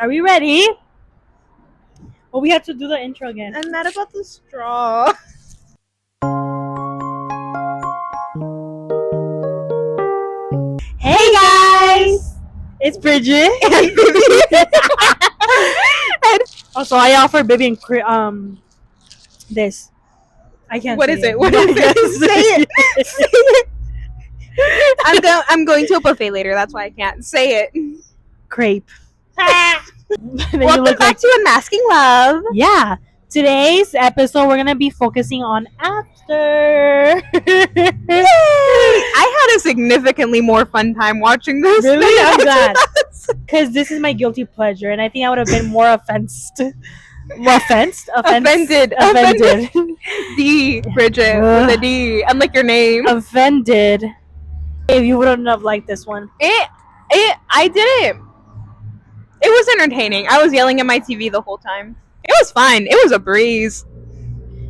Are we ready? Well, we have to do the intro again. I'm mad about the straw. Hey guys! It's Briyith and Bibian. Also, I offer Bibian this. I can't. What say is it? What is it? Say it. I'm going to a buffet later. That's why I can't say it. Crepe. Welcome back to Unmasking Love. Yeah. Today's episode, we're gonna be focusing on after. Yay! I had a significantly more fun time watching this. Really? I'm glad. Because this is my guilty pleasure, and I think I would have been more offended. D, Bridget, with a D, unlike your name. Offended. If you wouldn't have liked this one. I didn't. It was entertaining. I was yelling at my TV the whole time. It was fine. It was a breeze.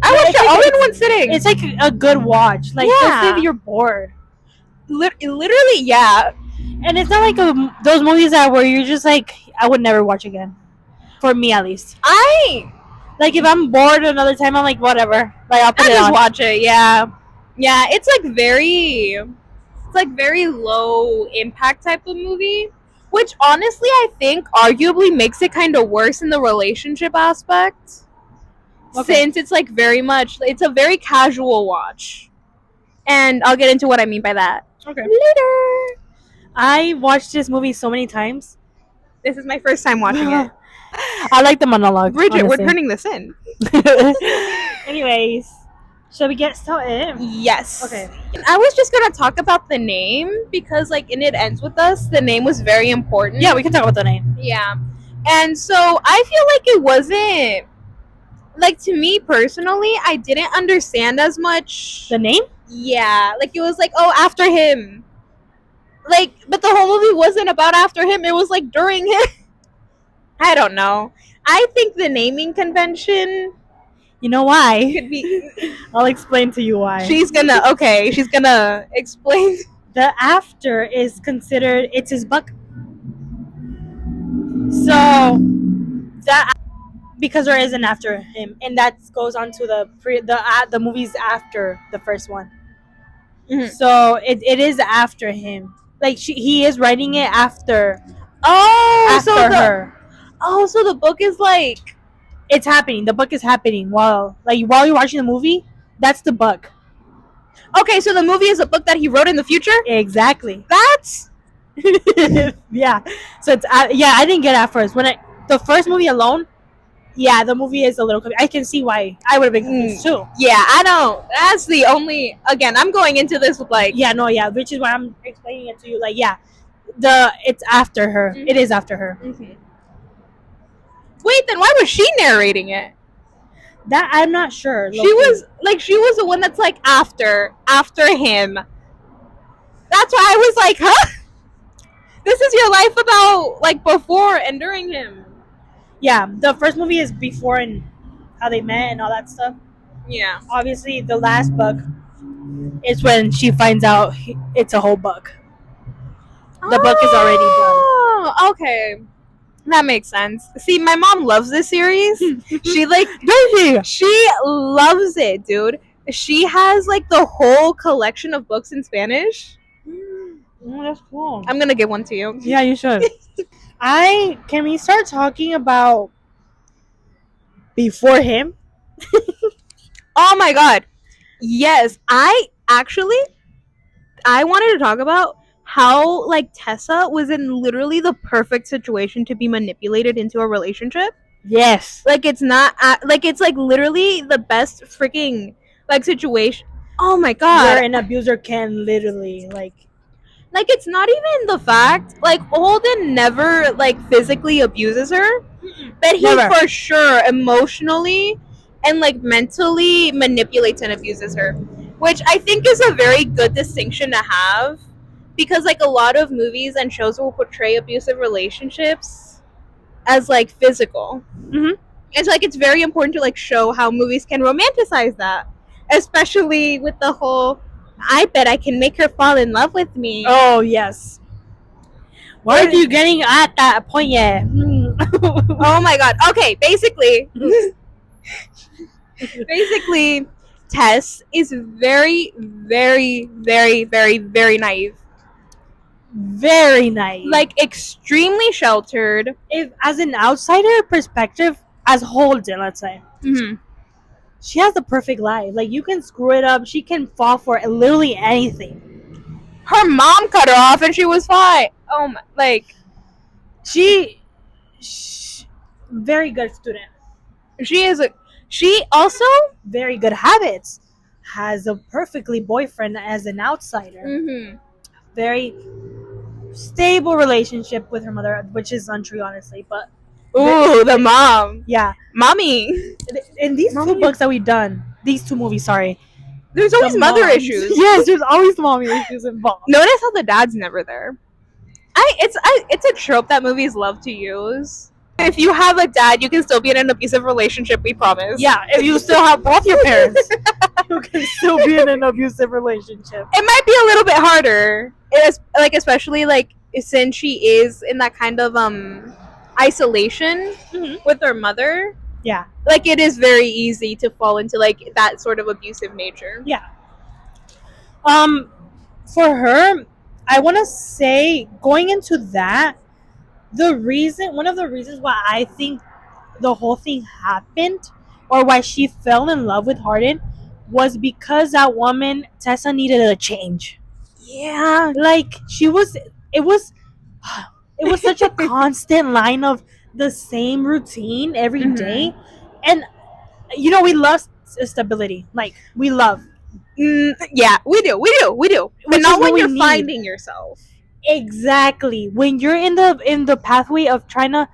I watched it all in one sitting. It's like a good watch. Like, especially if you're bored. Literally, yeah. And it's not like those movies where you're just like, I would never watch again. For me, at least. Like, if I'm bored another time, I'm like, whatever. Like, I'll put it on. Just watch it, yeah. Yeah, it's like very low impact type of movie. Which, honestly, I think arguably makes it kind of worse in the relationship aspect. Okay. Since it's like it's a very casual watch. And I'll get into what I mean by that. Okay. Later. I watched this movie so many times. This is my first time watching it. I like the monologue. Bridget, honestly. we're turning this in. Anyways, shall we get started? Yes. Okay. I was just going to talk about the name because, like, in It Ends With Us, the name was very important. Yeah, we can talk about the name. Yeah. And so I feel like it wasn't, like, to me personally, I didn't understand as much. The name? Yeah. Like, it was like, oh, after him. Like, but the whole movie wasn't about after him. It was, like, during him. I don't know. I think the naming convention... You know why? Could be. I'll explain to you why. She's gonna explain. The after is considered, it's his buck. So that, because there is an after him, and that goes on to the movies after the first one. Mm-hmm. So it is after him. Like he is writing it after. Her. Oh, so the book is like. It's happening. The book is happening while you're watching the movie. That's the book. Okay, so the movie is a book that he wrote in the future? Exactly. That's... yeah. So it's... yeah, I didn't get it at first. The first movie alone, yeah, the movie is a little... I can see why I would have been confused too. Yeah, I know. That's the only... Again, I'm going into this with like... Yeah, no, yeah. Which is why I'm explaining it to you. Like, yeah. It's after her. Mm-hmm. It is after her. Mm-hmm. Wait, then why was she narrating it? That I'm not sure. She was the one that's like after him. That's why I was like, huh? This is your life about like before and during him. Yeah, the first movie is before and how they met and all that stuff. Yeah. Obviously, the last book is when she finds out it's a whole book. The book is already done. Oh, okay. That makes sense. See, my mom loves this series. She She loves it, dude. She has like the whole collection of books in Spanish. That's cool. I'm gonna give one to you. Yeah, you should. Can we start talking about before him? Oh my god. Yes, I wanted to talk about how like Tessa was in literally the perfect situation to be manipulated into a relationship. Yes. Like it's not like it's like literally the best freaking like situation. Oh my god. Where an abuser can literally like it's not even the fact like Holden never like physically abuses her, but he for sure emotionally and like mentally manipulates and abuses her, which I think is a very good distinction to have. Because, like, a lot of movies and shows will portray abusive relationships as, like, physical. Mm-hmm. It's, like, it's very important to, like, show how movies can romanticize that. Especially with the whole, I bet I can make her fall in love with me. Oh, yes. Why are you getting at that point yet? Oh my god. Okay, basically, Tess is very, very, very, very, very naive. Very naive. Like, extremely sheltered. If, as an outsider perspective, as Holden, let's say, she has the perfect life. Like, you can screw it up. She can fall for literally anything. Her mom cut her off and she was fine. Oh my, like, she very good student. She also very good habits. Has a perfectly boyfriend as an outsider. Very stable relationship with her mother, which is untrue, honestly. But the mom. Yeah, mommy. In these two books that we've done, these two movies, sorry, there's always mother issues. Yes, there's always mommy issues involved. Notice how the dad's never there. It's a trope that movies love to use. If you have a dad, you can still be in an abusive relationship, we promise. Yeah, if you still have both your parents, you can still be in an abusive relationship. It might be a little bit harder. Especially since she is in that kind of isolation with her mother. Yeah. Like, it is very easy to fall into that sort of abusive nature. Yeah. For her, I want to say, going into that, one of the reasons why I think the whole thing happened, or why she fell in love with Hardin, was because that woman, Tessa, needed a change. Yeah. Like, it was such a constant line of the same routine every day. And, we love stability. Like, we love. Yeah, we do. But not when you're finding yourself. Exactly. When you're in the pathway of trying to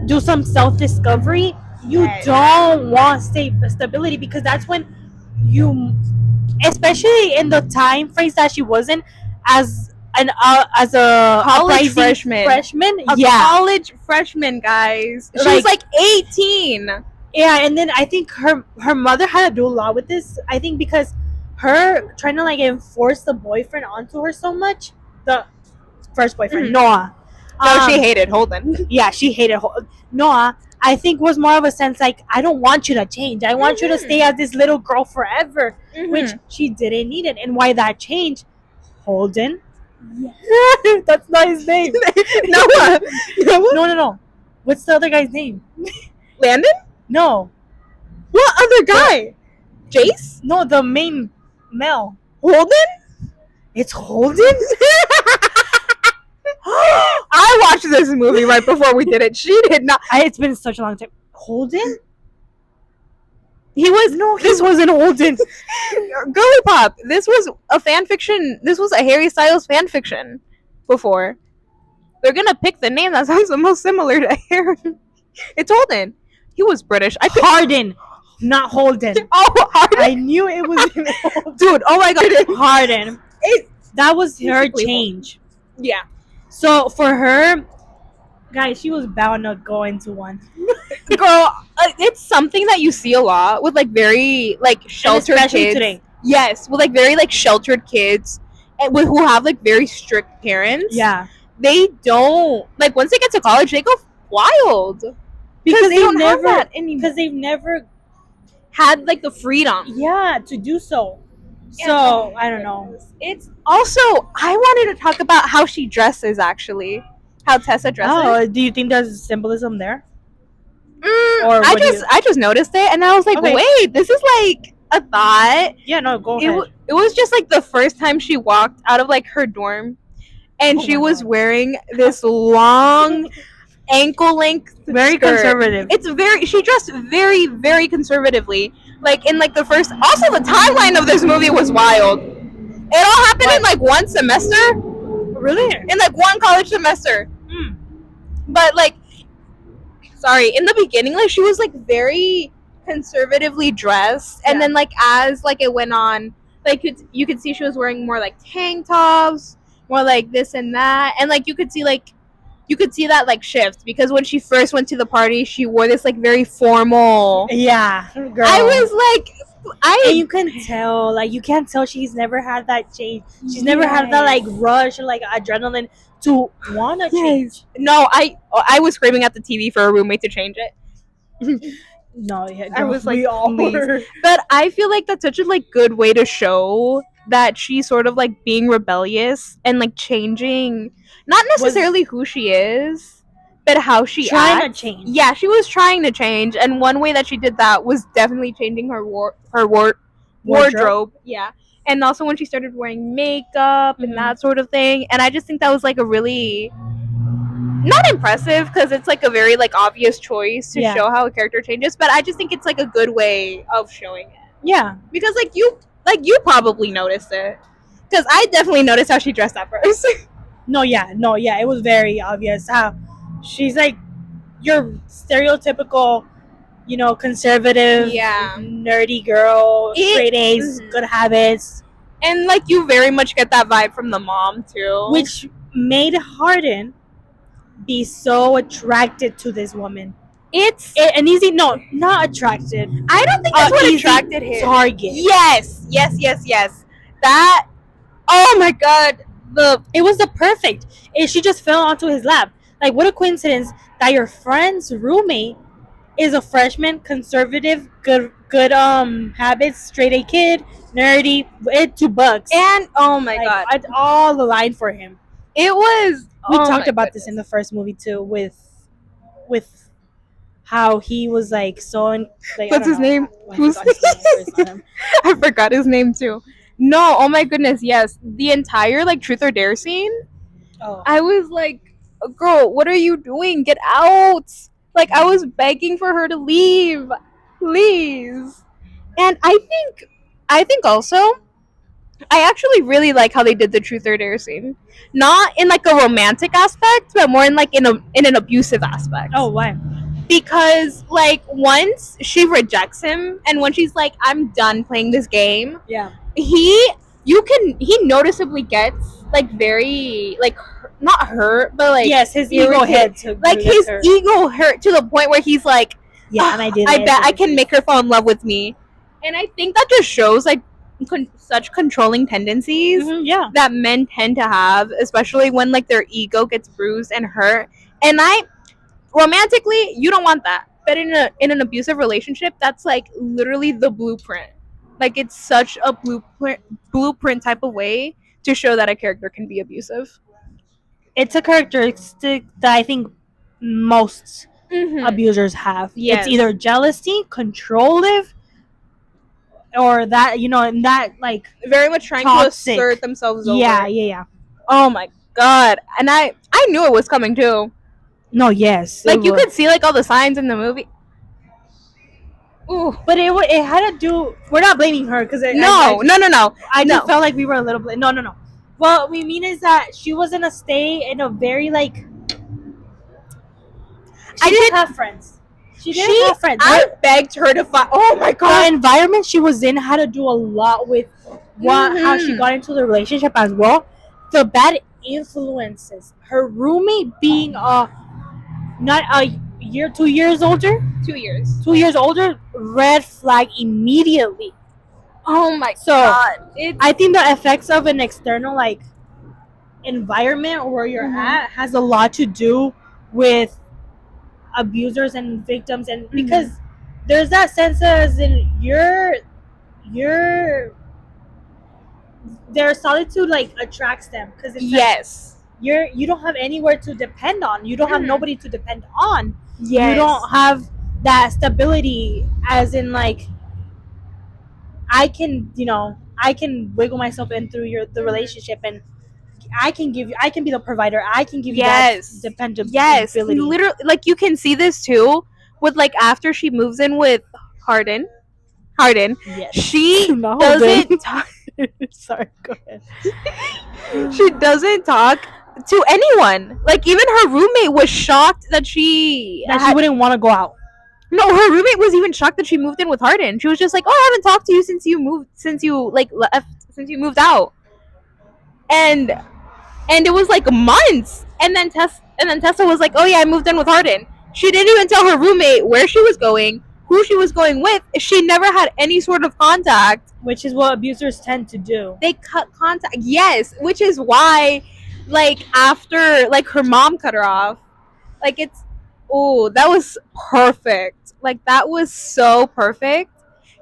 do some self-discovery, you don't want stability, because that's when you, especially in the time frames that she was in as a college freshman, college freshman, guys. She was 18. Yeah, and then I think her mother had to do a lot with this. I think because her trying to enforce the boyfriend onto her so much, the first boyfriend, Noah. No, she hated Holden. Yeah, she hated Noah. I think was more of a sense I don't want you to change. I want you to stay as this little girl forever, which she didn't need it. And why that changed? Holden. Yeah. That's not his name. Noah. No. What's the other guy's name? Landon? No. What other guy? Jace? No, the main male. Holden? It's Holden? I watched this movie right before we did it. She did not. It's been such a long time. Holden? This wasn't Holden. Girly Pop. This was a fan fiction. This was a Harry Styles fan fiction before. They're gonna pick the name that sounds the most similar to Harry. It's Holden. He was British. Harden, not Holden. Oh, Harden. I knew it was Holden. Dude, oh my god. Harden. That was her change. Yeah. So for her, guys, she was bound to go into one. Girl, it's something that you see a lot with very sheltered kids. Today. Yes, with very sheltered kids, and who have very strict parents. Yeah. They don't once they get to college, they go wild because they don't have that anymore. Because they've never had the freedom. Yeah, to do so. So I don't know. It's also, I wanted to talk about how she dresses. Actually, how Tessa dresses. Oh, do you think there's symbolism there? I just noticed it, and I was like, okay. Wait, this is a thought. Yeah, no, go ahead. It was just the first time she walked out of her dorm, and she was wearing this long ankle length very skirt. Conservative. She dressed very, very conservatively. In the first, also the timeline of this movie was wild. It all happened in one semester. Really? In one college semester. But sorry, in the beginning she was very conservatively dressed, and then as it went on, you could see she was wearing more tank tops, more this and that, and you could see that shift, because when she first went to the party, she wore this very formal. Yeah, girl. I was And you can tell, like, you can't tell she's never had that change. She's never had that, like, rush or, like, adrenaline to want to change. No, I was screaming at the TV for a roommate to change it. No, yeah, I was like, we all please. were. But I feel like that's such a like good way to show that she's sort of like being rebellious and like changing, not necessarily who she is, but how she Trying acts. to change. Yeah, she was trying to change, and one way that she did that was definitely changing her wardrobe. Yeah, and also when she started wearing makeup and that sort of thing. And I just think that was like a really not impressive, because it's like a very like obvious choice to show how a character changes, but I just think it's like a good way of showing it. Yeah, because like you probably noticed it, because I definitely noticed how she dressed at first. No, it was very obvious how she's like your stereotypical, you know, conservative, nerdy girl, straight A's, good habits, and like you very much get that vibe from the mom too, which made Hardin be so attracted to this woman. An easy not attracted. I don't think that's what attracted him. Target. Yes. That. Oh my god. It was the perfect. She just fell onto his lap. Like, what a coincidence that your friend's roommate is a freshman, conservative, good habits, straight A kid, nerdy, $2, and oh my god, it's all aligned for him. It was. We talked about this in the first movie too, with how he was like so. Like, what's his name? I forgot his name too. No, oh my goodness, yes. The entire like truth or dare scene. Oh. I was like, girl, what are you doing? Get out! Like, I was begging for her to leave, please. And I think also, I actually really like how they did the truth or dare scene. Not in like a romantic aspect, but more in like in an abusive aspect. Oh, why? Because like once she rejects him, and when she's like, I'm done playing this game. Yeah. He noticeably gets like very like not hurt, but like yes, his ego hurt. Like his ego hurt to the point where he's like, yeah, and I bet I can make her fall in love with me. And I think that just shows like such controlling tendencies that men tend to have, especially when like their ego gets bruised and hurt. And romantically, you don't want that, but in an abusive relationship, that's like literally the blueprint. Like, it's such a blueprint type of way to show that a character can be abusive. It's a characteristic that I think most abusers have. Yes. It's either jealousy, controlling, or that, you know, and that like very much trying toxic. To assert themselves over. Yeah. Oh my god. And I knew it was coming too. No, yes. Like, you could see like all the signs in the movie. Ooh. But it had to do. We're not blaming her because no. I just felt like we were a little bit. No. What we mean is that she was in a very like. She didn't have friends. She didn't have friends. I begged her to find. Oh my god! The environment she was in had to do a lot with how she got into the relationship as well. The bad influences. Her roommate being not a year, 2 years older. 2 years. 2 years older. Red flag immediately. Oh my god! I think the effects of an external like environment where you're at has a lot to do with abusers and victims, and because there's that sense as in their solitude like attracts them, because yes, like, you don't have anywhere to depend on. You don't have nobody to depend on. Yes. You don't have that stability, as in like I can wiggle myself in through the relationship, and I can be the provider. I can give you that dependability. Yes, literally, like you can see this too with like after she moves in with Hardin. Yes. She doesn't talk. Sorry, go ahead. She doesn't talk to anyone. Like, even her roommate was shocked that she wouldn't want to go out. No, her roommate was even shocked that she moved in with Hardin. She was just like, "Oh, I haven't talked to you since you moved out." And it was like months. And then Tessa was like, "Oh yeah, I moved in with Hardin." She didn't even tell her roommate where she was going, who she was going with, she never had any sort of contact. Which is what abusers tend to do. They cut contact. Yes, which is why, like, after, like, her mom cut her off, like, it's, oh, that was perfect. Like, that was so perfect.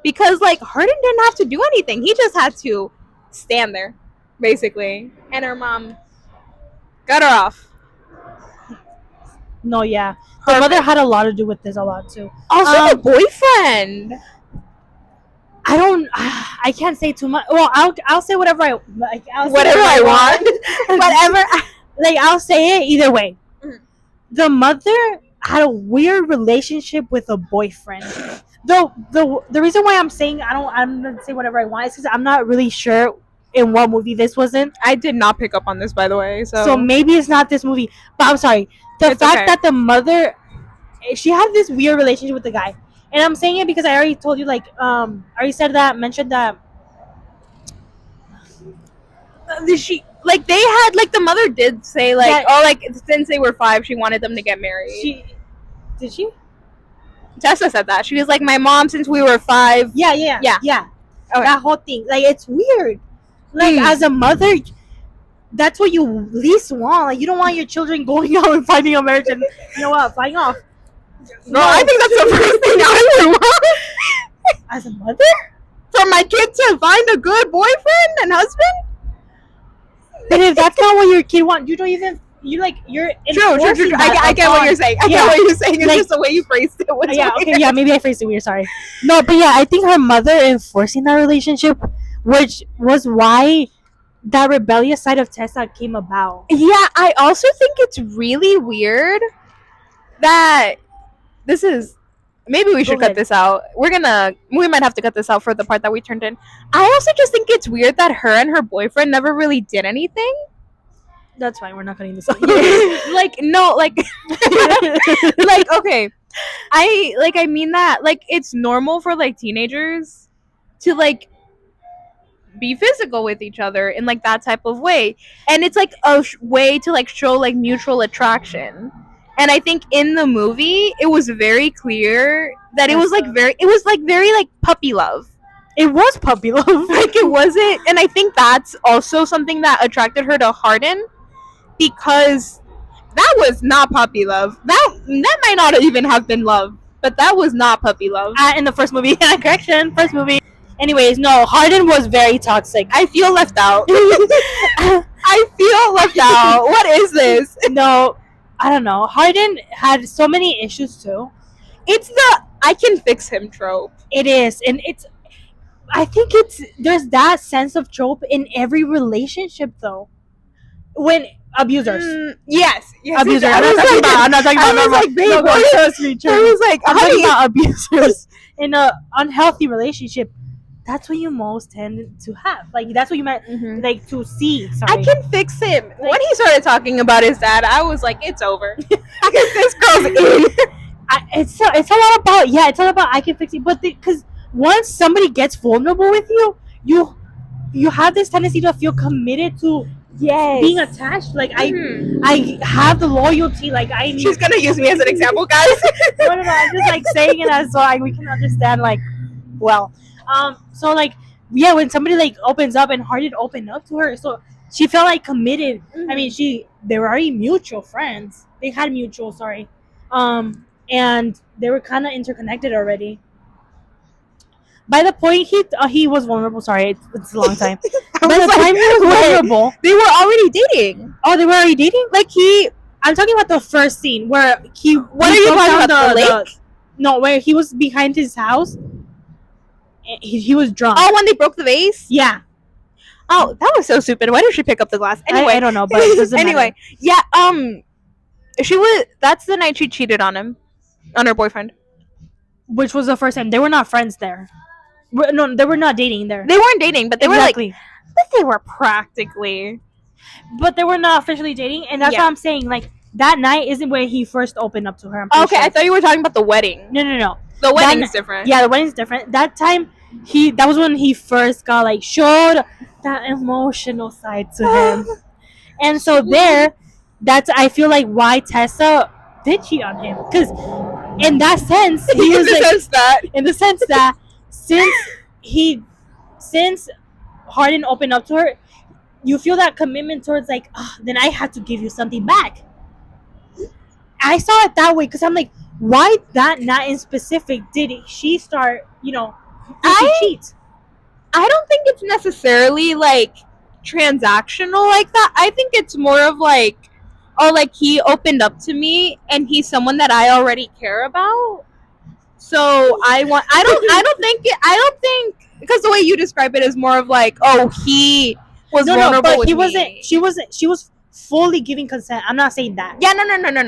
Because, like, Hardin didn't have to do anything. He just had to stand there, basically. And her mom cut her off. No, yeah. The mother had a lot to do with this, a lot too. Also, the boyfriend. I can't say too much. Well, I'll say whatever I like. Whatever I want. Whatever. Like, I'll say it either way. Mhm. The mother had a weird relationship with a boyfriend. Though the reason why I'm saying I'm gonna say whatever I want is because I'm not really sure in what movie this was in. I did not pick up on this, by the way. So maybe it's not this movie. But I'm sorry. The fact that the mother, she had this weird relationship with the guy. And I'm saying it because I already told you, like, I already mentioned that. She, like, they had, like, the mother did say, like, yeah, like, since they were 5, she wanted them to get married. Did she? Tessa said that. She was like, my mom, since we were 5. Yeah. Okay. That whole thing. Like, it's weird. Like, as a mother, that's what you least want. Like, you don't want your children going out and finding a marriage and, you know what, flying off. No, I think that's the first thing I would want. As a mother? For my kid to find a good boyfriend and husband? But if that's not what your kid wants, you're True. True. I get what you're saying. I get what you're saying. It's like, just the way you phrased it. Okay, maybe I phrased it weird, sorry. No, but yeah, I think her mother enforcing that relationship, which was why that rebellious side of Tessa came about. Yeah, I also think it's really weird that this is, maybe we should cut this out. We might have to cut this out for the part that we turned in. I also just think it's weird that her and her boyfriend never really did anything. That's fine, we're not cutting this out. Like, no, like, like, okay, I mean that, like, it's normal for, like, teenagers to, like, be physical with each other in, like, that type of way, and it's, like, a way to, like, show, like, mutual attraction. And I think in the movie it was very clear that it was like very like puppy love. It was puppy love. Like, it wasn't, and I think that's also something that attracted her to Hardin, because that was not puppy love. That might not even have been love, but that was not puppy love. In the first movie. Correction, first movie. Anyways, no, Hardin was very toxic. I feel left out. I feel left out. What is this? No, I don't know. Hardin had so many issues too. It's the I can fix him trope. It is, and I think there's that sense of trope in every relationship though. When abusers. Yes. Abusers. I'm not talking about normal. Like, babe, trust me. I was like, I'm talking about abusers in an unhealthy relationship. That's what you most tend to have. Like, that's what you meant, like, to see. Sorry. I can fix him. Like, when he started talking about his dad, I was like, it's over. This girl's in. It's all about I can fix it. But because once somebody gets vulnerable with you, you have this tendency to feel committed to being attached. Like, I have the loyalty. Like, she's gonna use me as an example, guys. No, I'm just, like, saying it as so, like, we can understand, like, well. So, like, yeah, when somebody, like, opens up, and Hardin opened up to her, so she felt, like, committed. I mean, they were already mutual friends. They had mutual, and they were kind of interconnected already. By the point he was vulnerable, sorry, it's a long time. By the time he was vulnerable, they were already dating. Oh, they were already dating? Like, I'm talking about the first scene where what are you talking about, the lake? No, where he was behind his house. He was drunk. Oh, when they broke the vase? Yeah. Oh, that was so stupid. Why did she pick up the glass? Anyway, I don't know, but it doesn't anyway, matter. Yeah, that's the night she cheated on him, on her boyfriend. Which was the first time. They were not friends there. No, they were not dating there. They weren't dating, but they were like, but they were practically. But they were not officially dating, and that's what I'm saying. Like, that night isn't where he first opened up to her. Okay, sure. I thought you were talking about the wedding. No. The wedding's different. Yeah, the wedding's different. That time, that was when he first got, like, showed that emotional side to him. And so I feel like why Tessa did cheat on him, because in that sense he was in the sense that since Harden opened up to her, you feel that commitment towards like, oh, then I have to give you something back. I saw it that way because I'm like, why that not in specific did she start, cheat? I don't think it's necessarily like transactional like that. I think it's more of like, oh, like he opened up to me and he's someone that I already care about. So I don't think because the way you describe it is more of like, oh, he was vulnerable but with he me. she was fully giving consent. I'm not saying that. Yeah, no.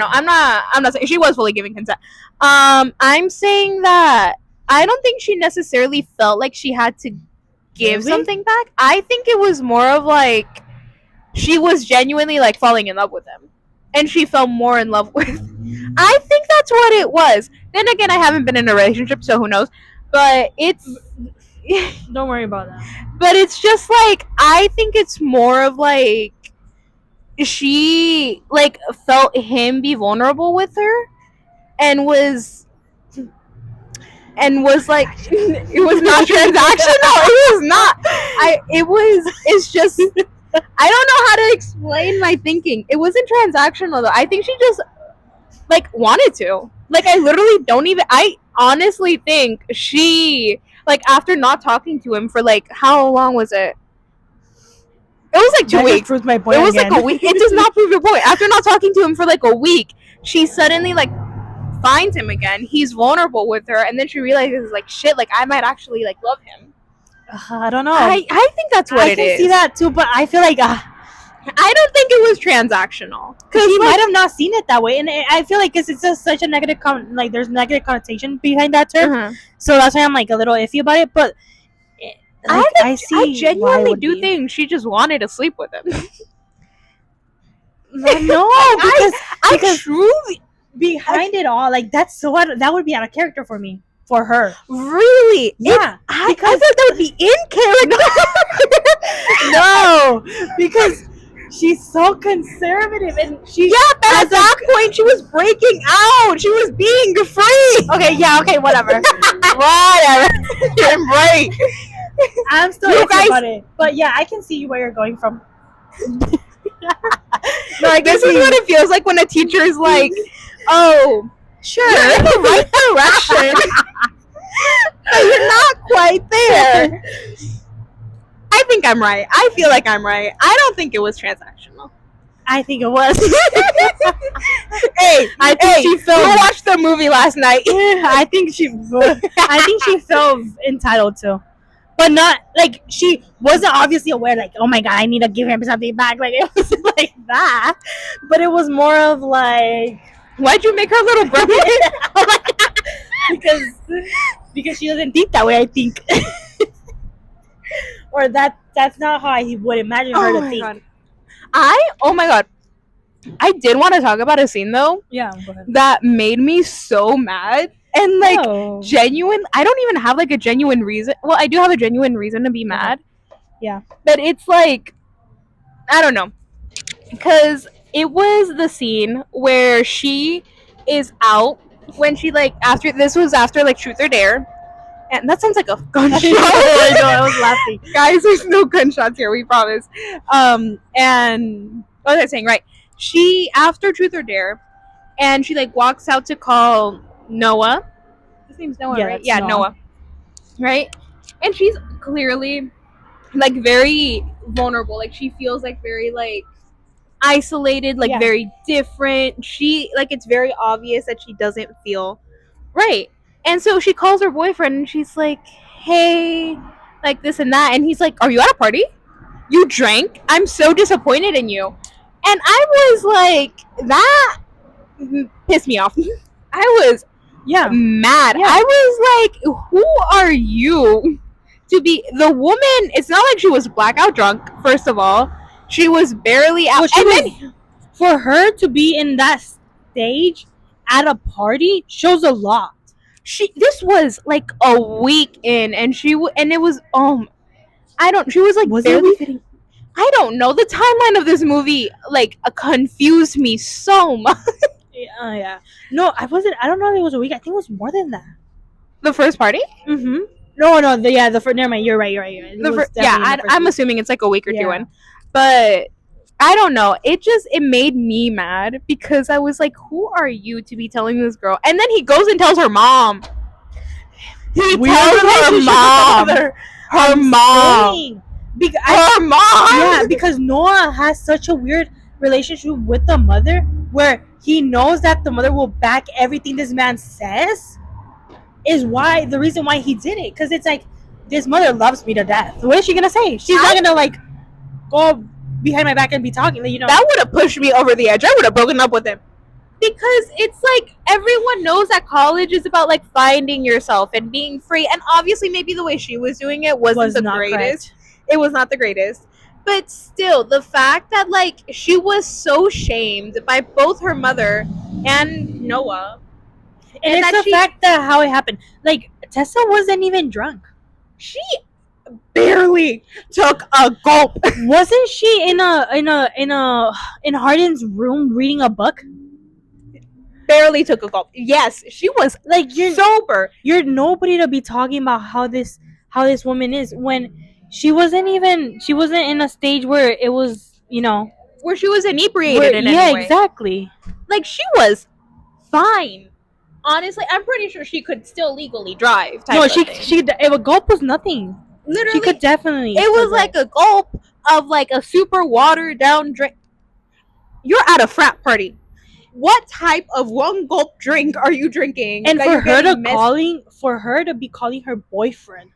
I'm not saying she was fully giving consent. I'm saying that I don't think she necessarily felt like she had to give something back. I think it was more of like she was genuinely like falling in love with him, and she fell more in love with. I think that's what it was. Then again, I haven't been in a relationship, so who knows? But it's don't worry about that. But it's just like I think it's more of like she like felt him be vulnerable with her, and was like it was not transactional. It was not. It's just I don't know how to explain my thinking. It wasn't transactional though. I think she just like wanted to. Like I literally don't even. I honestly think she like after not talking to him for like how long was it? It was like 2 weeks. Proves my point. It was again. like a week. It does not prove your point. After not talking to him for like a week, she suddenly like finds him again. He's vulnerable with her, and then she realizes like shit. Like I might actually like love him. I don't know. I think that's what it is. I can see that too, but I feel like I don't think it was transactional because he might have not seen it that way, and I feel like it's just such a negative like there's negative connotation behind that term, so that's why I'm like a little iffy about it. But like, I genuinely do think she just wanted to sleep with him. No, because I truly behind it all, like that would be out of character for me. For her, really? Yeah, because I thought that would be in character. No, because she's so conservative, and but at that point she was breaking out. She was being free. Okay, whatever. You're right. I'm still iffy about it, but yeah, I can see where you're going from. No, I guess this is what it feels like when a teacher is like, "Oh, sure, you're in the right direction, but you're not quite there." I think I'm right. I feel like I'm right. I don't think it was transactional. I think it was. I think she felt. You watched the movie last night. I think she felt entitled to, but not like she wasn't obviously aware. Like, oh my god, I need to give him something back. Like it wasn't like that, but it was more of like, why'd you make her little brother? because she doesn't think that way. I think, or that's not how I would imagine her to think. God. Oh my god. I did want to talk about a scene though. Yeah, go ahead. That made me so mad. And like genuine, I don't even have like a genuine reason. Well, I do have a genuine reason to be mad. Yeah. But it's like, I don't know. Because it was the scene where she is out when she like this was after like Truth or Dare. And that sounds like a gunshot. I know, I was laughing. Guys, there's no gunshots here, we promise. And what was I saying? Right. She, after Truth or Dare, and she like walks out to call Noah. His name's Noah, right? Yeah, Noah. Right? And she's clearly like very vulnerable. Like she feels like very like isolated, like very different. She like it's very obvious that she doesn't feel right. And so she calls her boyfriend and she's like, hey, like this and that. And he's like, are you at a party? You drank? I'm so disappointed in you. And I was like, that pissed me off. I was mad. Yeah. I was like, who are you to be the woman? It's not like she was blackout drunk, first of all. She was barely out. For her to be in that stage at a party shows a lot. This was like a week in, and she was she was like barely fitting. I don't know. The timeline of this movie like confused me so much. Yeah. No, I wasn't. I don't know if it was a week. I think it was more than that. The first party? Mm-hmm. No, no. The first. Never mind. You're right. You're right. You're right. It was definitely in the 1st I'm week. assuming it's like a week or two Yeah. in. But I don't know. It made me mad because I was like, who are you to be telling this girl? And then he goes and tells her mom. He Weird tells her relationship with the mom. mother. Her I'm mom. saying. Her mom. Yeah, because Noah has such a weird relationship with the mother where he knows that the mother will back everything this man says is why the reason why he did it. Because it's like, this mother loves me to death. What is she gonna say? She's not gonna like go behind my back and be talking. Like, you know, That would have pushed me over the edge. I would have broken up with him. Because it's like everyone knows that college is about like finding yourself and being free. And obviously, maybe the way she was doing it wasn't the greatest. It was not the greatest. But still, the fact that like she was so shamed by both her mother and Noah. And it's the fact that how it happened. Like, Tessa wasn't even drunk. She barely took a gulp. Wasn't she in Hardin's room reading a book? Barely took a gulp. Yes, she was like, you're sober. You're nobody to be talking about how this woman is when she wasn't in a stage where it was, you know, where she was inebriated in any way. Exactly. Like, she was fine. Honestly, I'm pretty sure she could still legally drive. No, if a gulp was nothing. Literally, she could definitely. It was like a gulp of like a super watered down drink. You're at a frat party. What type of one gulp drink are you drinking? And for her to be calling her boyfriend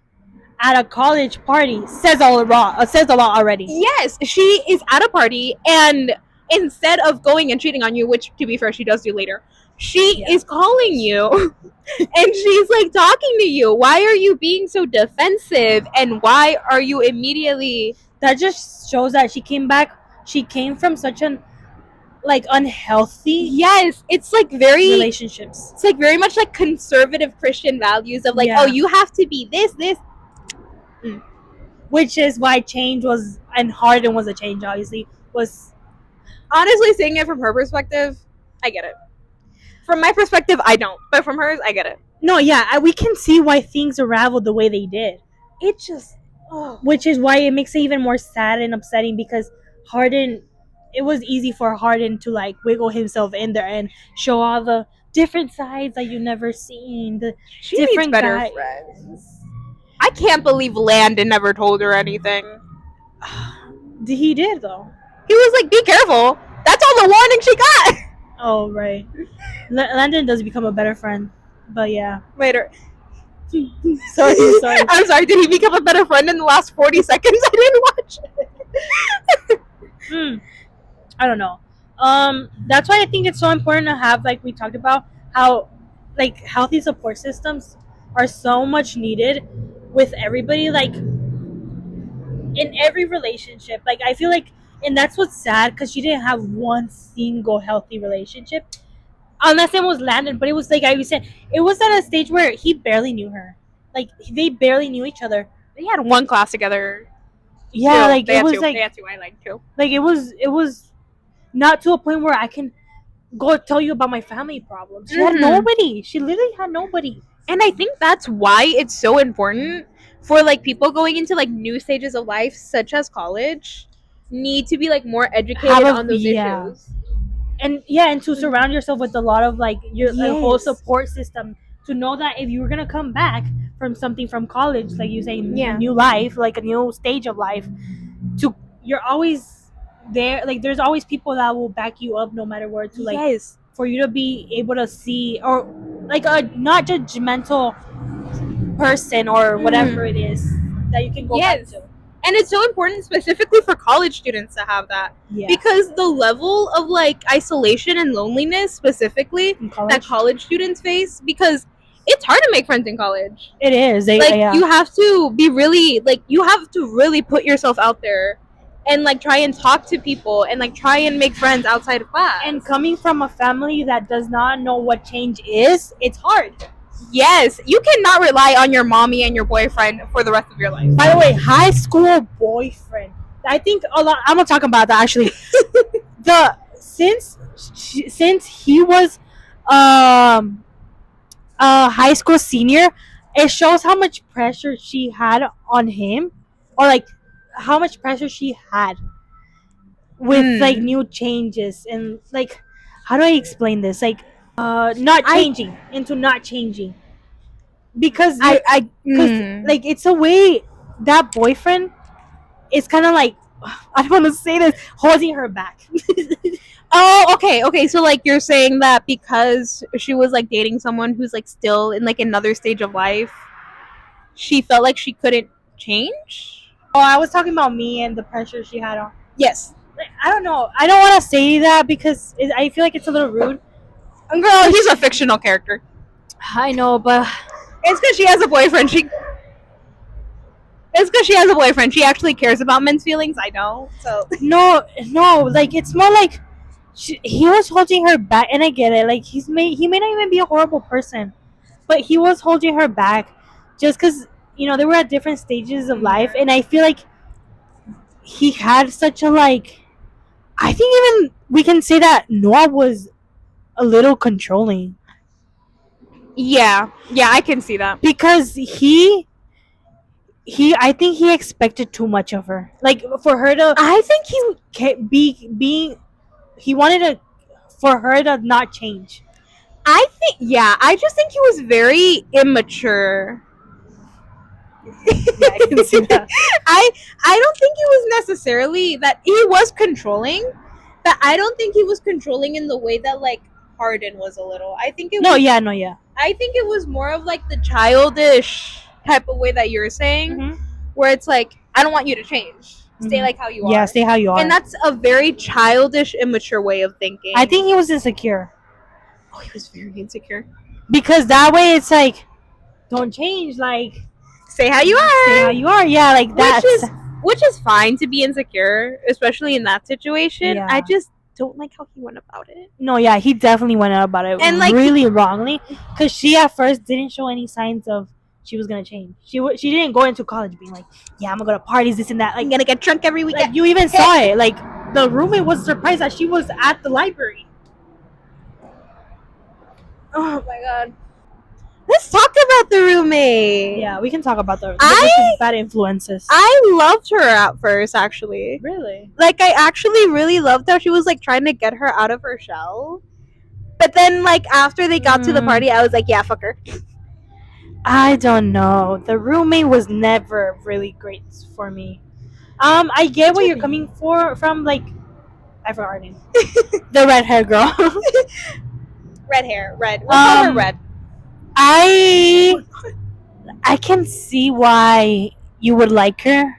at a college party says a lot already. Yes, she is at a party, and instead of going and cheating on you, which to be fair she does do later, she is calling you and she's like talking to you. Why are you being so defensive, and why are you immediately... That just shows that she came from such an like unhealthy it's like very relationships. It's like very much like conservative Christian values of like, oh, you have to be this which is why change was, and Hardin was a change, obviously, was... Honestly, seeing it from her perspective, I get it. From my perspective, I don't, but from hers, I get it. No, we can see why things unraveled the way they did. It just... Which is why it makes it even more sad and upsetting, because Hardin... It was easy for Hardin to like wiggle himself in there and show all the different sides that you've never seen. She different needs better friends. I can't believe Landon never told her anything. He did, though. He was like, be careful. That's all the warning she got. Oh, right. Landon does become a better friend. But yeah. Later. sorry. I'm sorry. Did he become a better friend in the last 40 seconds? I didn't watch it. I don't know. That's why I think it's so important to have, like we talked about, how like healthy support systems are so much needed with everybody, like in every relationship. Like, I feel like, and that's what's sad, because she didn't have one single healthy relationship, unless it was Landon. But it was like I said, it was at a stage where he barely knew her. Like, they barely knew each other. They had one class together. Yeah, like it was like they had two. I liked too. Like it was not to a point where I can go tell you about my family problems. She had nobody. She literally had nobody. And I think that's why it's so important for like people going into like new stages of life, such as college, need to be like more educated on those issues. And to surround yourself with a lot of like your whole support system, to know that if you were gonna come back from something from college, like you say, a new life, like a new stage of life, you're always there. Like, there's always people that will back you up no matter where, to like for you to be able to see, or like a not judgmental person or whatever it is that you can go back to. And it's so important specifically for college students to have that, because the level of like isolation and loneliness specifically that college students face, because it's hard to make friends in college. It is. You have to be really, like, you have to really put yourself out there and like try and talk to people and like try and make friends outside of class. And coming from a family that does not know what change is, it's hard. Yes, you cannot rely on your mommy and your boyfriend for the rest of your life. By the way, high school boyfriend. I think a lot. I'm gonna talk about that actually. since he was um a high school senior, it shows how much pressure she had on him, or like how much pressure she had with like new changes and like how do I explain this? Like not I changing into not changing because you're I because like it's a way that boyfriend is kind of like I don't want to say this holding her back. Oh, okay. So like you're saying that because she was like dating someone who's like still in like another stage of life, she felt like she couldn't change? Oh, I was talking about me and the pressure she had on. Yes. I don't know. I don't want to say that because I feel like it's a little rude. Girl, he's a fictional character. I know, but It's because she has a boyfriend. It's because she has a boyfriend. She actually cares about men's feelings. I don't. So no, like it's more like he was holding her back, and I get it. Like he may not even be a horrible person, but he was holding her back just because they were at different stages of life, and I feel like he had such a like. I think even we can say that Noah was a little controlling. yeah, I can see that because I think he expected too much of her. Like for her to I think he being he wanted to for her to not change. I just think he was very immature. Yeah, I can see that. I don't think he was necessarily that he was controlling, but I don't think he was controlling in the way that like Harden was a little. I think it was yeah. I think it was more of like the childish type of way that you're saying, where it's like, I don't want you to change. Stay like how you are. Yeah, stay how you are. And that's a very childish, immature way of thinking. I think he was insecure. Oh, he was very insecure. Because that way it's like, don't change, like stay how you are. Stay how you are. Yeah, like that. Which is fine to be insecure, especially in that situation. Yeah. I just don't like how he went about it. No, yeah, he definitely went about it and like really wrongly. Because she at first didn't show any signs of she was gonna change. She didn't go into college being like, yeah, I'm gonna go to parties, this and that. Like, I'm gonna get drunk every weekend. Like, you even saw it. Like the roommate was surprised that she was at the library. Oh my god. Let's talk about the roommate. Yeah, we can talk about the bad influences. I loved her at first, actually. Really? Like, I actually really loved how she was, like, trying to get her out of her shell. But then, like, after they got to the party, I was like, yeah, fuck her. I don't know. The roommate was never really great for me. I get where you're coming from, like, I forgot her name. The red hair girl. Red hair. Red. We'll call her Red. I can see why you would like her.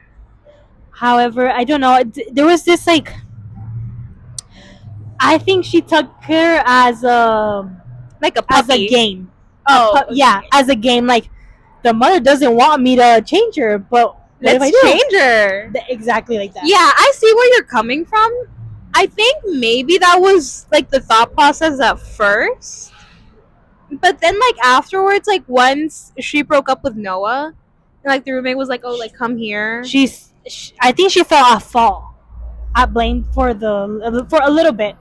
However, I don't know. There was this like, I think she took her as a puppy. As a game. Oh, yeah, as a game. Like the mother doesn't want me to change her, but let's change her. Exactly like that. Yeah, I see where you're coming from. I think maybe that was like the thought process at first. But then, like, afterwards, like, once she broke up with Noah, and, like, the roommate was like, oh, like, come here. I think she felt at fault. At blame for a little bit.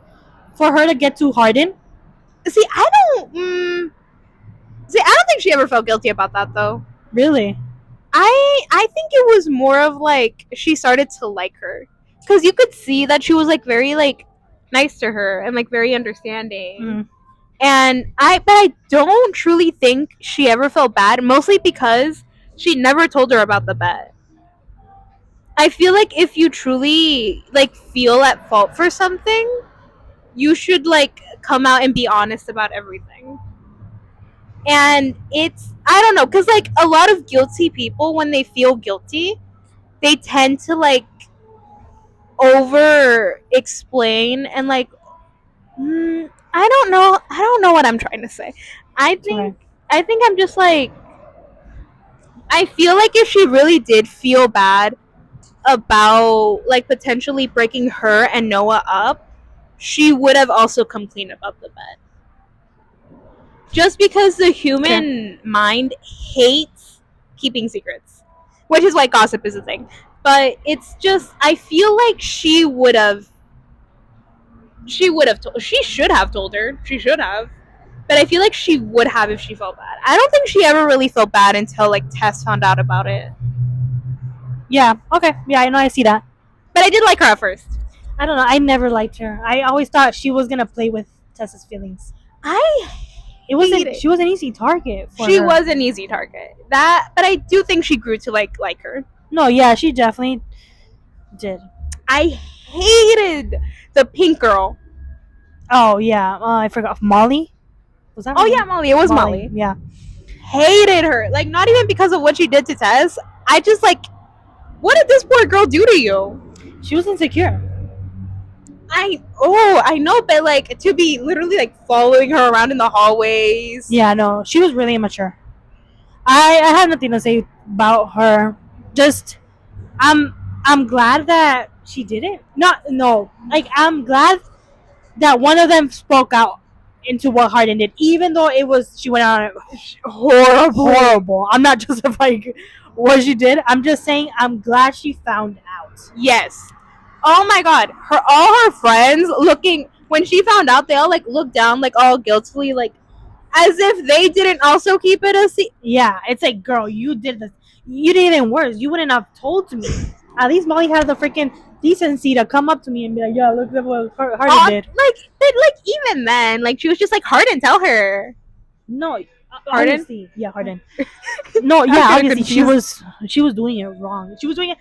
For her to get to Harden. See, I don't think she ever felt guilty about that, though. Really? I think it was more of, like, she started to like her. Because you could see that she was, like, very, like, nice to her and, like, very understanding. And but I don't truly think she ever felt bad, mostly because she never told her about the bet. I feel like if you truly like feel at fault for something, you should like come out and be honest about everything. And I don't know, because like a lot of guilty people, when they feel guilty, they tend to like over explain and like I don't know what I'm trying to say. I think I'm just like, I feel like if she really did feel bad about like potentially breaking her and Noah up, she would have also come clean about the bet. Just because the human mind hates keeping secrets, which is why gossip is a thing. But it's just, I feel like she would have she would have told. She should have told her. She should have. But I feel like she would have if she felt bad. I don't think she ever really felt bad until like Tess found out about it. Yeah. Okay. Yeah, I know. I see that. But I did like her at first. I don't know. I never liked her. I always thought she was gonna play with Tessa's feelings. She was an easy target. She was an easy target. But I do think she grew to like her. No, yeah, she definitely did. I hated the pink girl. Oh yeah, I forgot Molly. Was that? Oh yeah, Molly. It was Molly. Yeah. Hated her. Like not even because of what she did to Tess. I just like, what did this poor girl do to you? She was insecure. I know, but like to be literally like following her around in the hallways. Yeah, no, she was really immature. I have nothing to say about her. Just I'm glad that she did it. I'm glad that one of them spoke out into what Hardin did, even though she went on horrible. I'm not justifying what she did. I'm just saying I'm glad she found out. Yes. Oh my god, all her friends when she found out, they all like looked down like all guiltily, like as if they didn't also keep it a secret. Yeah, it's like, girl, you did this. You did even worse. You wouldn't have told me. At least Molly had the freaking decency to come up to me and be like, "Yeah, look at what Hardin did." Like even then, like she was just like, Hardin, tell her. No, Hardin. Obviously, yeah, Hardin. No, yeah, obviously she was doing it wrong. She was doing it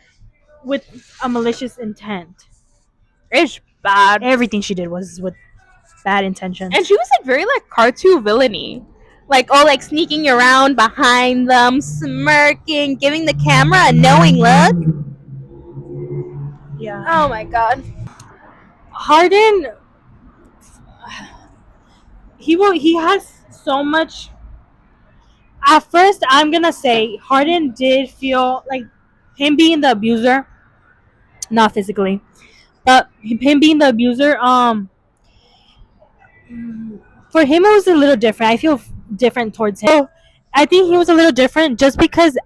with a malicious intent. It's bad. Everything she did was with bad intentions. And she was like very like cartoon villainy. Like all like sneaking around behind them, smirking, giving the camera a knowing look. Yeah. Oh my god. Hardin, he has so much. At first, I'm gonna say Hardin did feel like him being the abuser, not physically, but him being the abuser. For him it was a little different. I feel different towards him. I think he was a little different just because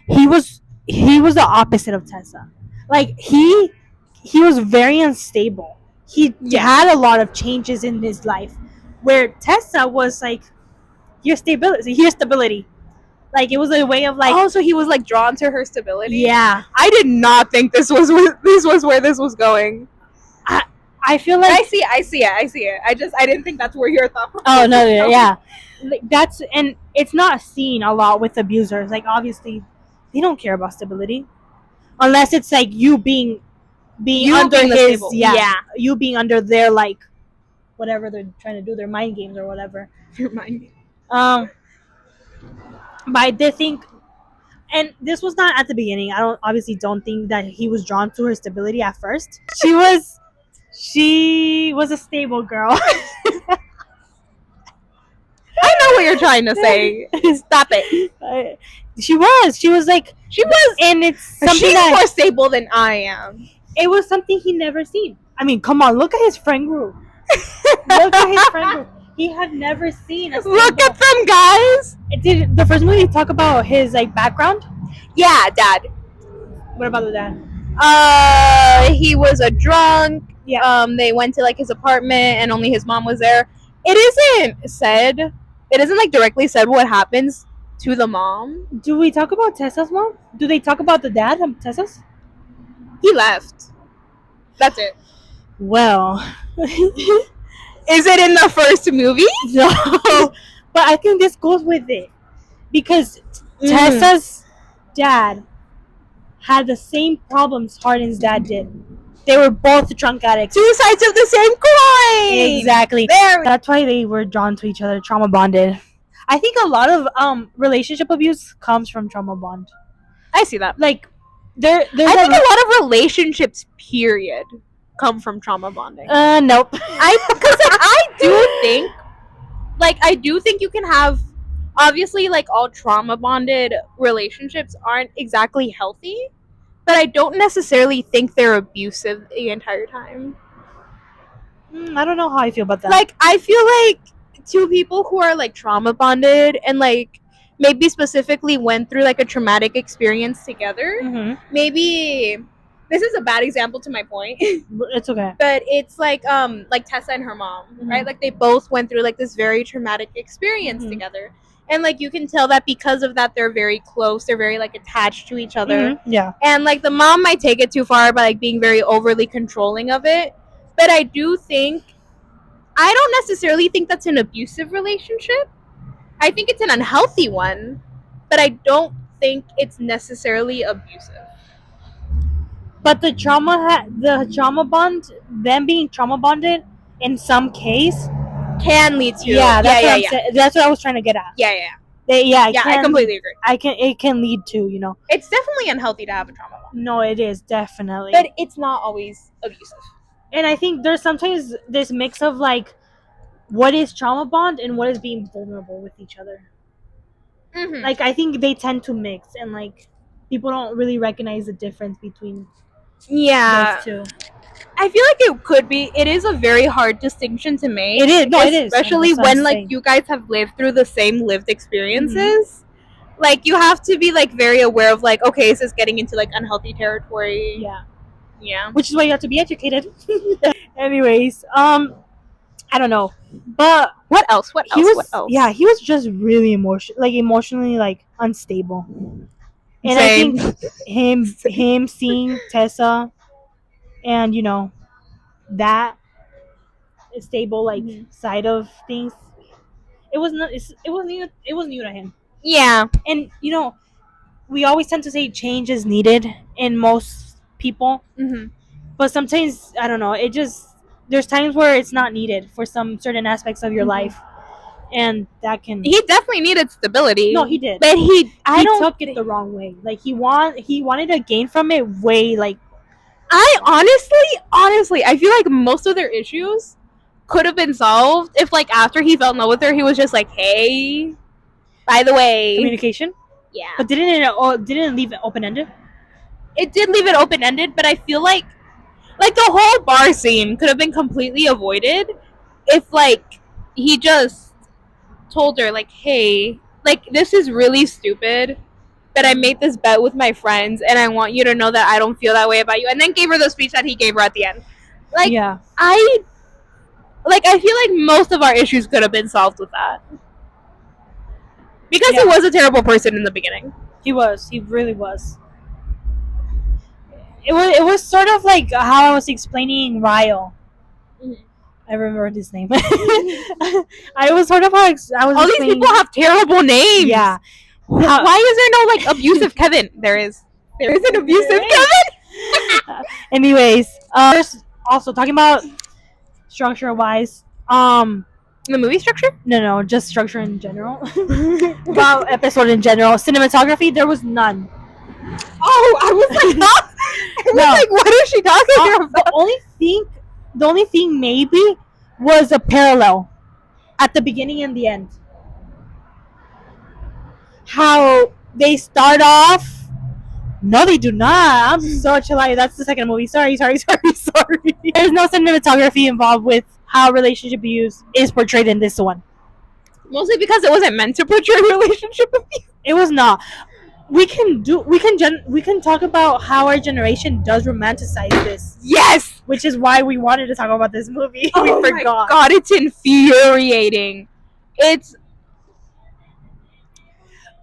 he was the opposite of Tessa. Like he was very unstable. He had a lot of changes in his life, where Tessa was like, here's stability. Like it was a way of like, oh, so he was like drawn to her stability. Yeah, I did not think this was where this was going. I feel like I see it. I didn't think that's where your thought process. Oh no, yeah, that's, and it's not seen a lot with abusers. Like obviously, they don't care about stability, unless it's like you being under his you being under their like whatever they're trying to do, their mind games or whatever. Your mind games. But I did think, and this was not at the beginning. I don't think that he was drawn to her stability at first. She was a stable girl. I know what you're trying to say. Stop it. She was like, and it's something she's more stable than I am. It was something he never seen. I mean, come on, look at his friend group. Look at his friend group. He had never seen look at them, guys. Did the first movie talk about his like background? Yeah, dad. What about the dad? He was a drunk. Yeah. They went to like his apartment and only his mom was there. It isn't like directly said what happens to the mom. Do we talk about Tessa's mom? Do they talk about the dad of Tessa's? He left. That's it. Well, is it in the first movie? No. But I think this goes with it. Because Tessa's dad had the same problems Hardin's dad did. They were both drunk addicts. Two sides of the same coin! Exactly. That's why they were drawn to each other, trauma bonded. I think a lot of relationship abuse comes from trauma bond. I see that. Like, I think a lot of relationships, period, come from trauma bonding. Nope. Because I do think you can have, obviously, like all trauma bonded relationships aren't exactly healthy, but I don't necessarily think they're abusive the entire time. I don't know how I feel about that. Like, I feel like two people who are like trauma bonded and like maybe specifically went through like a traumatic experience together, maybe this is a bad example to my point. It's okay. But it's like Tessa and her mom, right? Like they both went through like this very traumatic experience together. And like you can tell that because of that they're very close, they're very like attached to each other. Yeah. And like the mom might take it too far by like being very overly controlling of it. But I don't necessarily think that's an abusive relationship. I think it's an unhealthy one, but I don't think it's necessarily abusive. But the trauma bond, them being trauma bonded, in some case, can lead to That's what I was trying to get at. I completely agree. It can lead to, you know. It's definitely unhealthy to have a trauma bond. No, it is definitely. But it's not always abusive. And I think there's sometimes this mix of like what is trauma bond and what is being vulnerable with each other. Like I think they tend to mix, and like people don't really recognize the difference between those two. I feel like it could be. It is a very hard distinction to make. It is. No, it is. Especially when like you guys have lived through the same lived experiences. Like you have to be like very aware of like, okay, this is getting into like unhealthy territory. Yeah. Which is why you have to be educated. Anyways, I don't know, but what else? What else? Yeah, he was just really emotionally like unstable. And Same. I think him seeing Tessa, and you know, that stable like side of things, it was new to him. Yeah. And you know, we always tend to say change is needed in most people, but sometimes I don't know. There's times where it's not needed for some certain aspects of your life, and that can. He definitely needed stability. No, he did, but he took it the wrong way. Like he wanted to gain from it way like. I honestly, I feel like most of their issues could have been solved if, like, after he fell in love with her, he was just like, "Hey, by the way, communication." Yeah, but didn't it leave it open ended? It did leave it open ended, but I feel like the whole bar scene could have been completely avoided if, like, he just told her, like, "Hey, like, this is really stupid, but I made this bet with my friends, and I want you to know that I don't feel that way about you," and then gave her the speech that he gave her at the end. Like, yeah. I feel like most of our issues could have been solved with that. Because he was a terrible person in the beginning. He really was. It was sort of like how I was explaining Ryle. I remembered his name. I was sort of how I was. All these people have terrible names. Yeah. Why is there no like abusive Kevin? There is an abusive Kevin. Anyways, also talking about structure wise, the movie structure? No, just structure in general. About episode in general, cinematography, there was none. Oh, I was like, like, what is she talking about? The only thing maybe was a parallel at the beginning and the end. How they start off. No, they do not. I'm such a liar. That's the second movie. Sorry. There's no cinematography involved with how relationship abuse is portrayed in this one. Mostly because it wasn't meant to portray relationship abuse. It was not. We can talk about how our generation does romanticize this. Yes, which is why we wanted to talk about this movie. Oh, we forgot. My God, it's infuriating. It's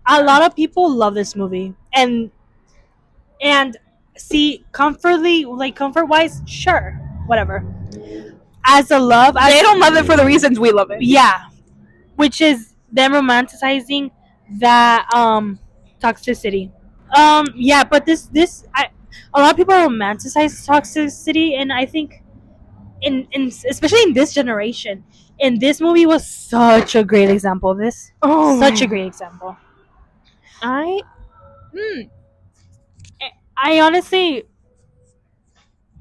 a lot of people love this movie, and see, comfort wise, sure, whatever. As a love, they don't love it for the reasons we love it. Yeah, which is them romanticizing that toxicity. Yeah, but a lot of people romanticize toxicity, and I think in especially in this generation, and this movie was such a great example of this. Such a great example. I honestly,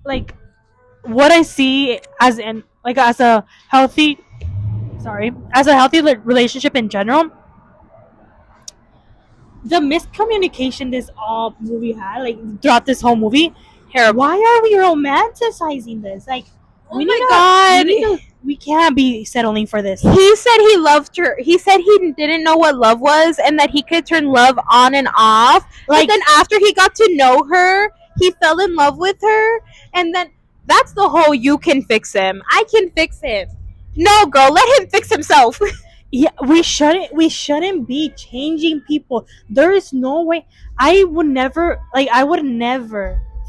like, what I see as a healthy relationship in general. The miscommunication this all movie had, like throughout this whole movie. Terrible. Why are we romanticizing this? Like, we can't be settling for this. He said he loved her. He said he didn't know what love was, and that he could turn love on and off. Like, but then after he got to know her, he fell in love with her, and then that's the whole you can fix him, I can fix him. No, girl, let him fix himself. Yeah, we shouldn't be changing people. There is no way. I would never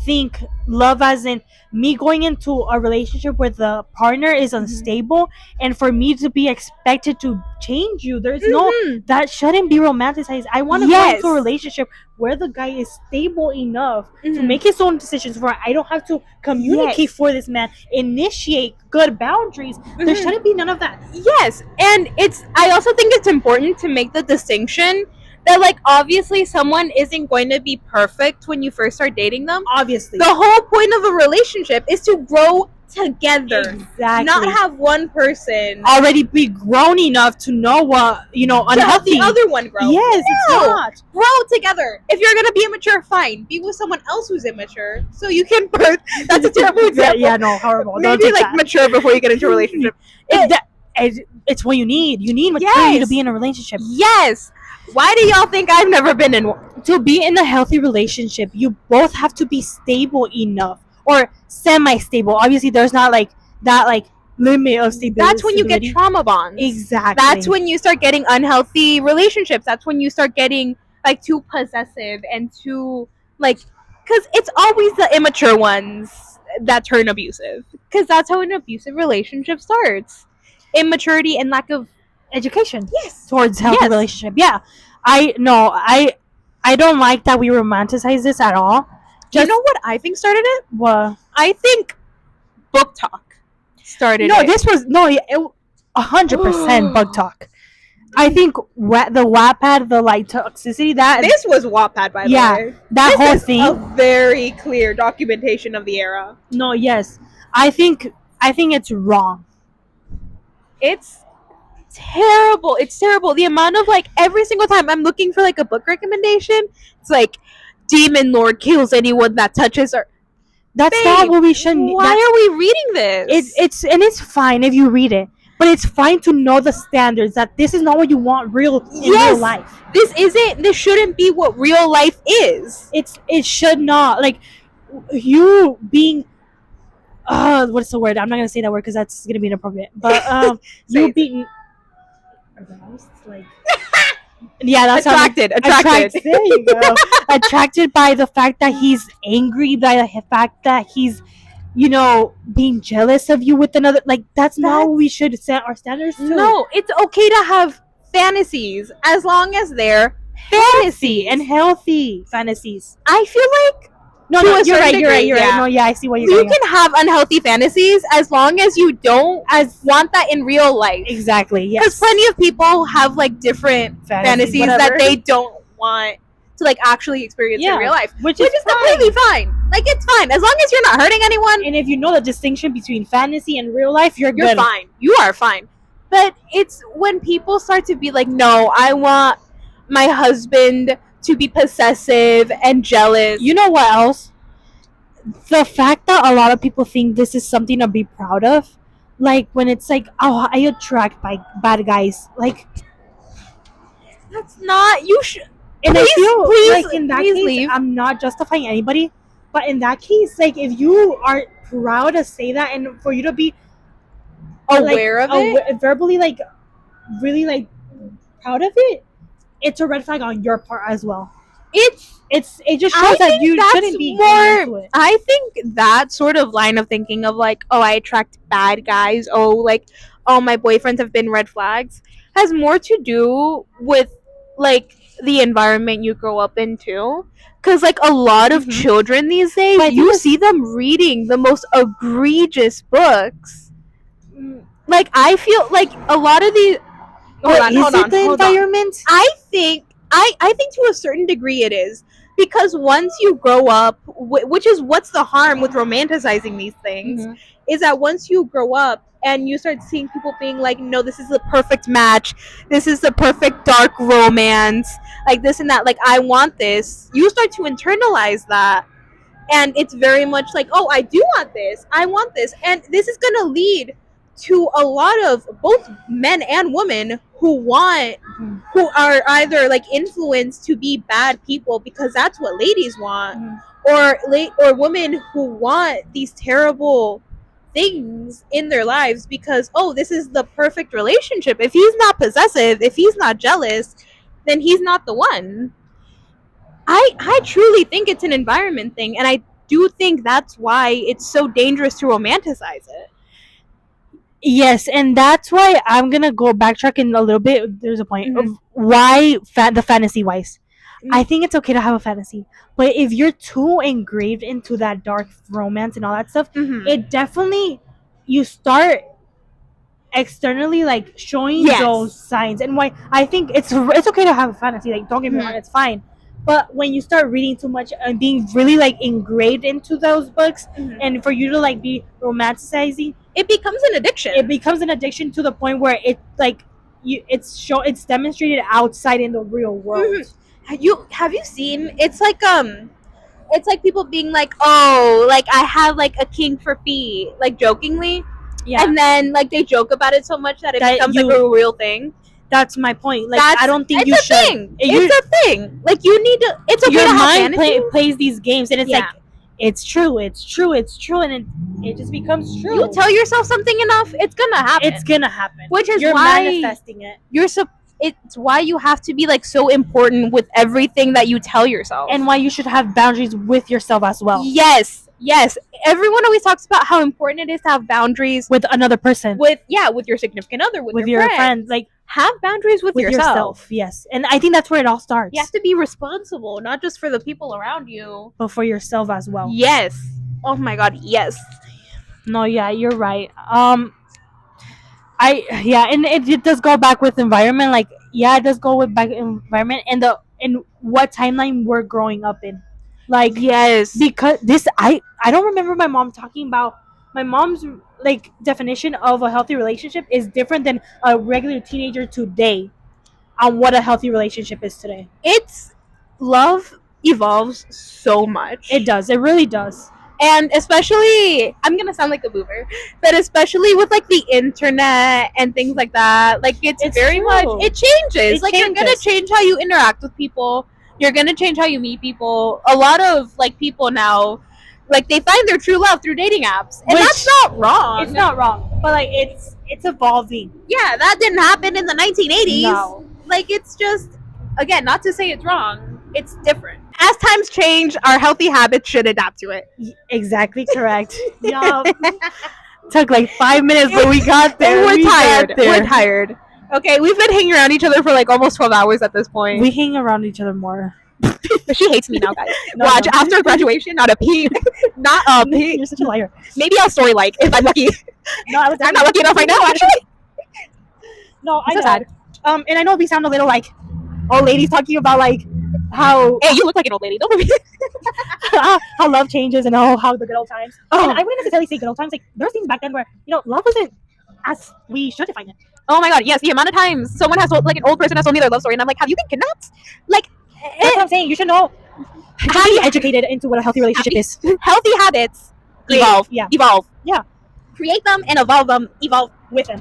think love as in me going into a relationship where the partner is unstable and for me to be expected to change you. There's no, that shouldn't be romanticized. I want to go Yes. into a relationship where the guy is stable enough to make his own decisions, where I don't have to communicate for this man, initiate good boundaries. There shouldn't be none of that. Yes, and I also think it's important to make the distinction that, like, obviously someone isn't going to be perfect when you first start dating them. Obviously, The whole point of a relationship is to grow together, exactly. not have one person already be grown enough to know what unhealthy. the other one grow. Yes, No. it's not. Grow together. If you're gonna be immature, fine. Be with someone else who's immature, so you can birth. That's a terrible example. Yeah, no, horrible. Don't Maybe take like that. mature before you get into a relationship. It's what you need. You need maturity to be in a relationship. Yes. Why do y'all think I've never been in one? To be in a healthy relationship, you both have to be stable enough or semi-stable. Obviously, there's not like that limit of stability. That's when you get trauma bonds. Exactly. That's when you start getting unhealthy relationships. That's when you start getting like too possessive and too like, because it's always the immature ones that turn abusive. Because that's how an abusive relationship starts. Immaturity and lack of education. Yes. Towards healthy relationship. Yeah. I don't like that we romanticize this at all. You know what I think started it? What? I think book talk started No, it. this was 100% book talk. I think the Wattpad, the like toxicity that this was Wattpad, by the way. That this whole is thing. A very clear documentation of the era. No, yes, I think it's wrong. It's terrible. It's terrible. The amount of like every single time I'm looking for like a book recommendation, it's like Demon Lord kills anyone that touches her. That's not what we should. Why are we reading this? It's fine if you read it, but it's fine to know the standards that this is not what you want in real life. This shouldn't be what real life is. It should not, like, you being what's the word? I'm not gonna say that word because that's gonna be inappropriate. But you being like yeah, that's attracted. There you go. Attracted by the fact that he's angry, by the fact that he's being jealous of you with another. Like that's not what we should set our standards to. No, it's okay to have fantasies as long as they're fantasy and healthy fantasies. I feel like you're right. No, yeah, I see what you're saying. You can have unhealthy fantasies as long as you don't want that in real life. Exactly, yes. Because plenty of people have like different fantasies that they don't want to like actually experience in real life, which is completely fine. Like it's fine as long as you're not hurting anyone. And if you know the distinction between fantasy and real life, you're fine. You are fine. But it's when people start to be like, no, I want my husband to be possessive and jealous. You know what else? The fact that a lot of people think this is something to be proud of, like when it's like, oh, I attract bad guys. Like that's not. You should. And I feel like in that case, I'm not justifying anybody, but in that case, like if you are proud to say that and for you to be aware of it, verbally, like really like proud of it, it's a red flag on your part as well. It just shows that you shouldn't be into it. I think that sort of line of thinking of like, oh, I attract bad guys, oh, like, oh, my boyfriends have been red flags, has more to do with like the environment you grow up into. Because like a lot of children these days, you see them reading the most egregious books. Like I feel like a lot of these. Hold on. The environment? I think to a certain degree it is, because once you grow up, which is what's the harm with romanticizing these things, is that once you grow up and you start seeing people being like, no, this is the perfect match, this is the perfect dark romance, like this and that, like I want this, you start to internalize that. And it's very much like, oh, I do want this, I want this, and this is going to lead to a lot of both men and women who are either like influenced to be bad people because that's what ladies want, or women who want these terrible things in their lives because, oh, this is the perfect relationship. If he's not possessive, if he's not jealous, then he's not the one. I truly think it's an environment thing, and I do think that's why it's so dangerous to romanticize it. Yes, and that's why I'm gonna go backtrack in a little bit. There's a point of why the fantasy wise. I think it's okay to have a fantasy, but if you're too engraved into that dark romance and all that stuff, it definitely you start externally like showing those signs. And why I think it's okay to have a fantasy. Like, don't get me wrong, it's fine. But when you start reading too much and being really like engraved into those books, and for you to like be romanticizing, it becomes an addiction. It becomes an addiction to the point where it like it's demonstrated outside in the real world. Have you seen? It's like people being like, oh, like I have like a king for feet, like jokingly. Yeah. And then like they joke about it so much that it becomes like a real thing. That's my point. Like, I don't think you should. It's a thing. Like, you need to. It's okay your to mind plays these games, and it's like it's true, and it just becomes true. You tell yourself something enough, it's gonna happen. Which is you're why manifesting it. It's why you have to be like so important with everything that you tell yourself, and why you should have boundaries with yourself as well. Yes. Everyone always talks about how important it is to have boundaries with another person. With your significant other, with your friends. Like, have boundaries with yourself. Yes, and I think that's where it all starts. You have to be responsible, not just for the people around you, but for yourself as well. Yes. Oh my God. Yes. No. Yeah, you're right. And it does go back with environment. Like, it does go with back environment and what timeline we're growing up in. Like, yes, because I don't remember my mom talking about. My mom's like definition of a healthy relationship is different than a regular teenager today on what a healthy relationship is today. Love evolves so much. It does. It really does. And especially, I'm gonna sound like a boomer, but especially with like the internet and things like that, like it's very true. Much it changes. You're gonna change how you interact with people. You're gonna change how you meet people. A lot of like people now, like they find their true love through dating apps, and that's not wrong. It's not wrong, but like it's evolving. Yeah, that didn't happen in the 1980s. No. Like, it's just, again, not to say it's wrong. It's different. As times change, our healthy habits should adapt to it. Exactly correct. Yeah. Took like 5 minutes, but we got there. We're tired. Okay, we've been hanging around each other for like almost 12 hours at this point. We hang around each other more. She hates me now, guys. Watch, after graduation, not a P. Not a P. You're such a liar. Maybe I'll story like if I'm lucky. No, I'm not lucky enough right now, actually. No, I'm so sad. And I know we sound a little like old ladies talking about like how. Hey, you look like an old lady. Don't worry. How love changes and how the good old times. And I wouldn't necessarily say good old times. Like, there's things back then where love wasn't as we should define it. Oh my God, yes, the amount of times someone has told, like an old person has told me their love story, and I'm like, have you been kidnapped? Like, that's what I'm saying. You should know. Be educated into what a healthy relationship is. Healthy habits evolve. Evolve. Yeah. Create them and evolve them. Evolve with them.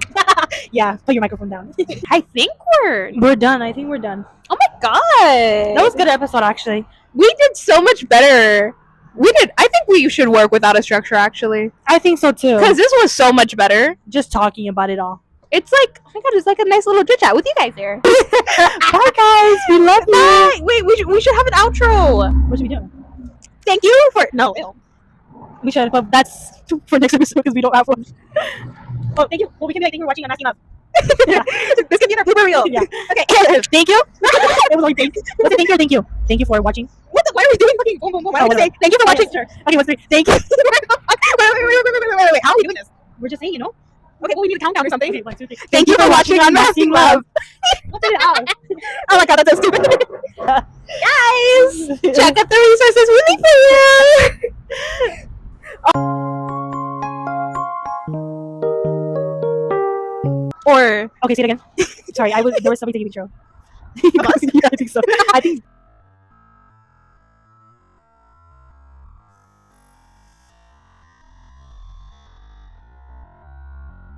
Yeah. Put your microphone down. I think we're done. I think we're done. Oh my God. That was a good episode, actually. We did so much better. I think we should work wwithout a structure, actually. I think so too. Because this was so much better. Just talking about it all. It's like, oh my God, it's like a nice little chit chat with you guys here. Bye, guys. We love you. Bye. Wait, we should have an outro. What should we do? Thank you for we should, but that's for next episode because we don't have one. Oh, thank you. Well, we can be like, thank you for watching Unmasking Love. Yeah. This can be in our blooper reel. Yeah. Okay. Thank you. It was like thank you. Was it thank you or thank you? Thank you for watching. Why are we doing fucking boom boom boom? Why don't we say thank you for watching? Sure. Okay, what's 3? Thank you. Wait. How are we doing this? We're just saying, Okay, well, we need a countdown or something. Okay, 1, 2, 3. Thank you for watching Unmasking Love. What's it out? Oh my God, that's so stupid. Guys, check out the resources we leave for you. Or okay, say it again. Sorry, there was something taking the intro. Yeah, I think so. I think